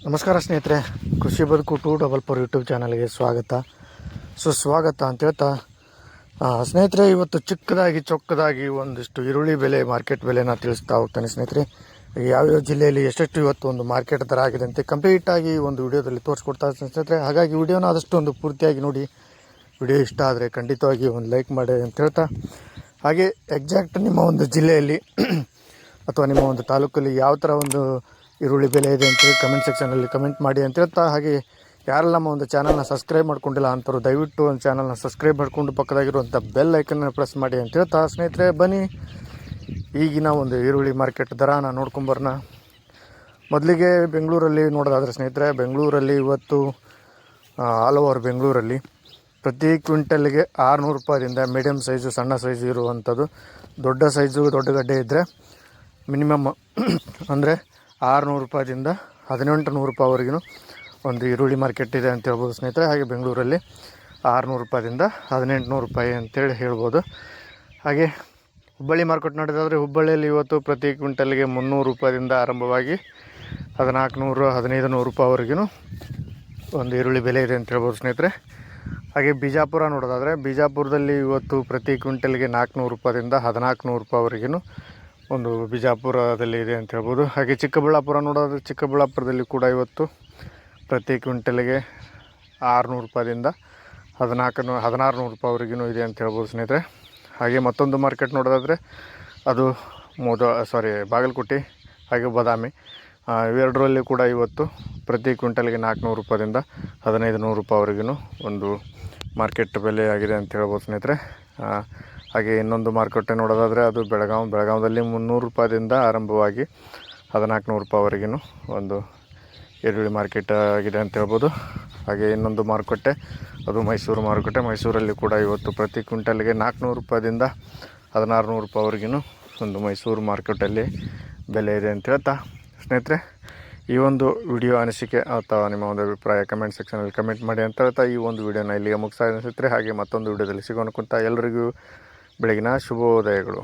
ನಮಸ್ಕಾರ ಸ್ನೇಹಿತರೆ, ಕೃಷಿ ಬದುಕು 244 ಯೂಟ್ಯೂಬ್ ಚಾನಲ್ಗೆ ಸ್ವಾಗತ ಸುಸ್ವಾಗತ ಅಂತ ಹೇಳ್ತಾ ಸ್ನೇಹಿತರೆ, ಇವತ್ತು ಚಿಕ್ಕದಾಗಿ ಚೊಕ್ಕದಾಗಿ ಒಂದಿಷ್ಟು ಈರುಳ್ಳಿ ಬೆಲೆ, ಮಾರ್ಕೆಟ್ ಬೆಲೆನ ತಿಳಿಸ್ತಾ ಹೋಗ್ತಾನೆ. ಸ್ನೇಹಿತರೆ, ಯಾವ್ಯಾವ ಜಿಲ್ಲೆಯಲ್ಲಿ ಎಷ್ಟೆಷ್ಟು ಇವತ್ತು ಒಂದು ಮಾರ್ಕೆಟ್ ದರ ಆಗಿದೆ ಅಂತ ಕಂಪ್ಲೀಟಾಗಿ ಒಂದು ವಿಡಿಯೋದಲ್ಲಿ ತೋರಿಸ್ಕೊಡ್ತಾ ಇರ್ತೀನಿ ಸ್ನೇಹಿತರೆ. ಹಾಗಾಗಿ ವಿಡಿಯೋನ ಆದಷ್ಟು ಒಂದು ಪೂರ್ತಿಯಾಗಿ ನೋಡಿ. ವಿಡಿಯೋ ಇಷ್ಟ ಆದರೆ ಖಂಡಿತವಾಗಿ ಒಂದು ಲೈಕ್ ಮಾಡಿ ಅಂತ ಹೇಳ್ತಾ, ಹಾಗೆ ಎಕ್ಸಾಕ್ಟ್ ನಿಮ್ಮ ಒಂದು ಜಿಲ್ಲೆಯಲ್ಲಿ ಅಥವಾ ನಿಮ್ಮ ಒಂದು ತಾಲೂಕಲ್ಲಿ ಯಾವ ಥರ ಒಂದು ಈರುಳ್ಳಿ ಬೆಲೆ ಇದೆ ಅಂತೇಳಿ ಕಮೆಂಟ್ ಸೆಕ್ಷನಲ್ಲಿ ಕಮೆಂಟ್ ಮಾಡಿ ಅಂತ ಹೇಳ್ತಾ, ಹಾಗೆ ಯಾರೆಲ್ಲ ನಮ್ಮ ಒಂದು ಚಾನಲ್ನ ಸಬ್ಸ್ಕ್ರೈಬ್ ಮಾಡ್ಕೊಂಡಿಲ್ಲ ಅಂಥವ್ರು ದಯವಿಟ್ಟು ಒಂದು ಚಾನಲ್ನ ಸಬ್ಸ್ಕ್ರೈಬ್ ಮಾಡಿಕೊಂಡು ಪಕ್ಕದಾಗಿರುವಂಥ ಬೆಲ್ ಐಕನ್ನ ಪ್ರೆಸ್ ಮಾಡಿ ಅಂತ ಹೇಳ್ತಾ, ಸ್ನೇಹಿತರೆ ಬನ್ನಿ ಈಗಿನ ಒಂದು ಈರುಳ್ಳಿ ಮಾರ್ಕೆಟ್ ದರನ ನೋಡ್ಕೊಂಬರೋಣ. ಮೊದಲಿಗೆ ಬೆಂಗಳೂರಲ್ಲಿ ನೋಡೋದಾದರೆ ಸ್ನೇಹಿತರೆ, ಬೆಂಗಳೂರಲ್ಲಿ ಇವತ್ತು ಆಲ್ ಓವರ್ ಬೆಂಗಳೂರಲ್ಲಿ ಪ್ರತಿ ಕ್ವಿಂಟಲ್ಗೆ 600 ರೂಪಾಯಿಂದ ಮೀಡಿಯಮ್ ಸೈಜು, ಸಣ್ಣ ಸೈಜು ಇರುವಂಥದ್ದು. ದೊಡ್ಡ ಸೈಜು, ದೊಡ್ಡ ಗಡ್ಡೆ ಇದ್ದರೆ ಮಿನಿಮಮ್ ಅಂದರೆ 600 ರೂಪಾಯಿಂದ 1800 ರೂಪಾಯಿವರೆಗೂ ಒಂದು ಈರುಳ್ಳಿ ಮಾರ್ಕೆಟ್ ಇದೆ ಅಂತ ಹೇಳ್ಬೋದು ಸ್ನೇಹಿತರೆ. ಹಾಗೆ ಬೆಂಗಳೂರಲ್ಲಿ 600 ರೂಪಾಯಿಂದ 1800 ರೂಪಾಯಿ ಅಂತೇಳಿ ಹೇಳ್ಬೋದು. ಹಾಗೆ ಹುಬ್ಬಳ್ಳಿ ಮಾರ್ಕೆಟ್ ನೋಡೋದಾದರೆ, ಹುಬ್ಬಳ್ಳಿಯಲ್ಲಿ ಇವತ್ತು ಪ್ರತಿ ಕ್ವಿಂಟಲ್ಗೆ 300 ರೂಪಾಯಿಂದ ಆರಂಭವಾಗಿ 1400, 1500 ರೂಪಾಯಿವರೆಗೂ ಒಂದು ಈರುಳ್ಳಿ ಬೆಲೆ ಇದೆ ಅಂತ ಹೇಳ್ಬೋದು ಸ್ನೇಹಿತರೆ. ಹಾಗೆ ಬಿಜಾಪುರ ನೋಡೋದಾದರೆ, ಬಿಜಾಪುರದಲ್ಲಿ ಇವತ್ತು ಪ್ರತಿ ಕ್ವಿಂಟಲ್ಗೆ 400 ರೂಪಾಯಿಂದ 1400 ರೂಪಾಯಿವರೆಗೂ ಒಂದು ಬಿಜಾಪುರದಲ್ಲಿ ಇದೆ ಅಂತ ಹೇಳ್ಬೋದು. ಹಾಗೆ ಚಿಕ್ಕಬಳ್ಳಾಪುರ ನೋಡೋದಾದರೆ, ಚಿಕ್ಕಬಳ್ಳಾಪುರದಲ್ಲಿ ಕೂಡ ಇವತ್ತು ಪ್ರತಿ ಕ್ವಿಂಟಲ್ಗೆ 600 ರೂಪಾಯಿಂದ 1600 ರೂಪಾಯಿವರೆಗೂ ಇದೆ ಅಂತ ಹೇಳ್ಬೋದು ಸ್ನೇಹಿತರೆ. ಹಾಗೆ ಮತ್ತೊಂದು ಮಾರ್ಕೆಟ್ ನೋಡೋದಾದರೆ ಅದು ಬಾಗಲಕೋಟೆ ಹಾಗೆ ಬಾದಾಮಿ, ಇವೆರಡರಲ್ಲಿ ಕೂಡ ಇವತ್ತು ಪ್ರತಿ ಕ್ವಿಂಟಲ್ಗೆ 400 ರೂಪಾಯಿಂದ 1500 ರೂಪಾಯಿವರೆಗೂ ಒಂದು ಮಾರ್ಕೆಟ್ ಬೆಲೆ ಆಗಿದೆ ಅಂತ ಹೇಳ್ಬೋದು ಸ್ನೇಹಿತರೆ. ಹಾಗೆ ಇನ್ನೊಂದು ಮಾರುಕಟ್ಟೆ ನೋಡೋದಾದರೆ ಅದು ಬೆಳಗಾವಿಯಲ್ಲಿ 300 ರೂಪಾಯಿಂದ ಆರಂಭವಾಗಿ 1400 ರೂಪಾಯಿವರೆಗೂ ಒಂದು ಈರುಳ್ಳಿ ಮಾರ್ಕೆಟ್ ಆಗಿದೆ ಅಂತ ಹೇಳ್ಬೋದು. ಹಾಗೆ ಇನ್ನೊಂದು ಮಾರುಕಟ್ಟೆ ಅದು ಮೈಸೂರು ಮಾರುಕಟ್ಟೆ, ಮೈಸೂರಲ್ಲಿ ಕೂಡ ಇವತ್ತು ಪ್ರತಿ ಕ್ವಿಂಟಲ್ಗೆ 400 ರೂಪಾಯಿಂದ 1600 ರೂಪಾಯಿವರೆಗೂ ಒಂದು ಮೈಸೂರು ಮಾರ್ಕೆಟಲ್ಲಿ ಬೆಲೆ ಇದೆ ಅಂತ ಹೇಳ್ತಾ, ಸ್ನೇಹಿತರೆ ಈ ಒಂದು ವಿಡಿಯೋ ಅನಿಸಿಕೆ ಅಥವಾ ನಿಮ್ಮ ಒಂದು ಅಭಿಪ್ರಾಯ ಕಮೆಂಟ್ ಸೆಕ್ಷನಲ್ಲಿ ಕಮೆಂಟ್ ಮಾಡಿ ಅಂತ ಹೇಳ್ತಾ ಈ ಒಂದು ವಿಡಿಯೋನ ಇಲ್ಲಿಗೆ ಮುಗಿಸ್ತಾ ಇದ್ದೀನಿ ಸ್ನೇಹಿತರೆ. ಹಾಗೆ ಮತ್ತೊಂದು ವಿಡಿಯೋದಲ್ಲಿ ಸಿಗೋಣ. ಎಲ್ಲರಿಗೂ ಬೆಳಗಿನ ಶುಭೋದಯಗಳು.